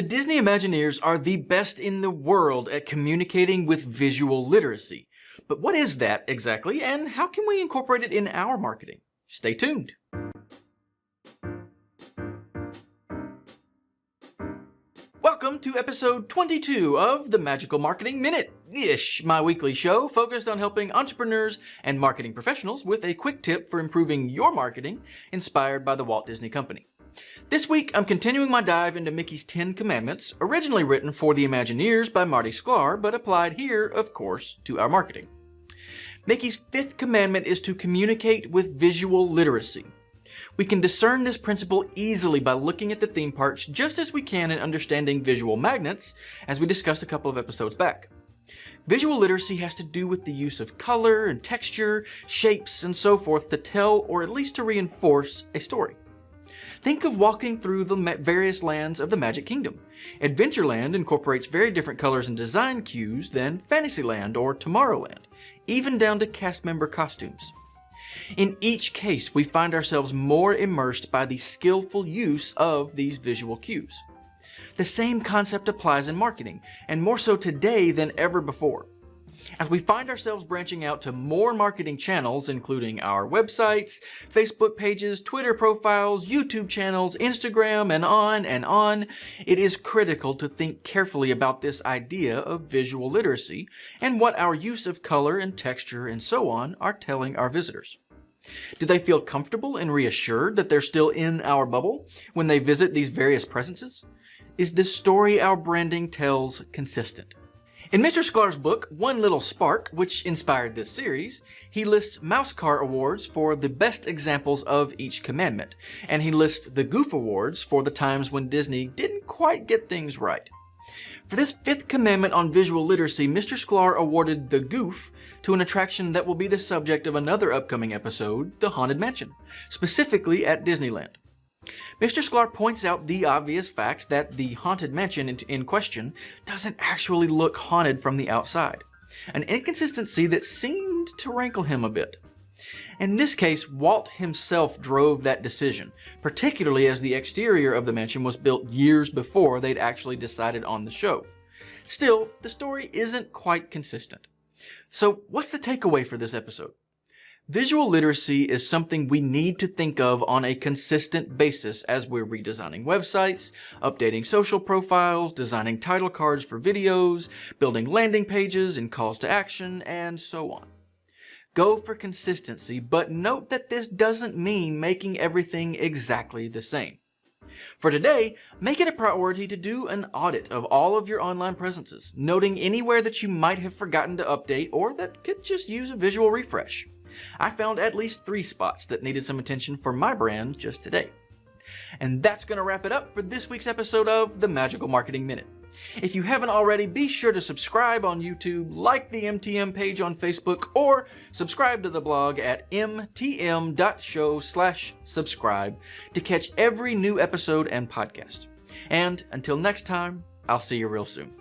The Disney Imagineers are the best in the world at communicating with visual literacy. But what is that exactly, and how can we incorporate it in our marketing? Stay tuned. Welcome to episode 22 of the Magical Marketing Minute-ish, my weekly show focused on helping entrepreneurs and marketing professionals with a quick tip for improving your marketing inspired by the Walt Disney Company. This week, I'm continuing my dive into Mickey's 10 Commandments, originally written for the Imagineers by Marty Sklar, but applied here, of course, to our marketing. Mickey's 5th commandment is to communicate with visual literacy. We can discern this principle easily by looking at the theme parks just as we can in understanding visual magnets, as we discussed a couple of episodes back. Visual literacy has to do with the use of color and texture, shapes, and so forth to tell or at least to reinforce a story. Think of walking through the various lands of the Magic Kingdom. Adventureland incorporates very different colors and design cues than Fantasyland or Tomorrowland, even down to cast member costumes. In each case, we find ourselves more immersed by the skillful use of these visual cues. The same concept applies in marketing, and more so today than ever before. As we find ourselves branching out to more marketing channels, including our websites, Facebook pages, Twitter profiles, YouTube channels, Instagram, and on, it is critical to think carefully about this idea of visual literacy and what our use of color and texture and so on are telling our visitors. Do they feel comfortable and reassured that they're still in our bubble when they visit these various presences? Is the story our branding tells consistent? In Mr. Sklar's book, One Little Spark, which inspired this series, he lists Mouse Car Awards for the best examples of each commandment, and he lists the Goof Awards for the times when Disney didn't quite get things right. For this 5th commandment on visual literacy, Mr. Sklar awarded the Goof to an attraction that will be the subject of another upcoming episode, the Haunted Mansion, specifically at Disneyland. Mr. Sklar points out the obvious fact that the Haunted Mansion in question doesn't actually look haunted from the outside, an inconsistency that seemed to rankle him a bit. In this case, Walt himself drove that decision, particularly as the exterior of the mansion was built years before they'd actually decided on the show. Still, the story isn't quite consistent. So what's the takeaway for this episode? Visual literacy is something we need to think of on a consistent basis as we're redesigning websites, updating social profiles, designing title cards for videos, building landing pages and calls to action, and so on. Go for consistency, but note that this doesn't mean making everything exactly the same. For today, make it a priority to do an audit of all of your online presences, noting anywhere that you might have forgotten to update or that could just use a visual refresh. I found at least 3 spots that needed some attention for my brand just today. And that's going to wrap it up for this week's episode of the Magical Marketing Minute. If you haven't already, be sure to subscribe on YouTube, like the MTM page on Facebook, or subscribe to the blog at mtm.show/subscribe to catch every new episode and podcast. And until next time, I'll see you real soon.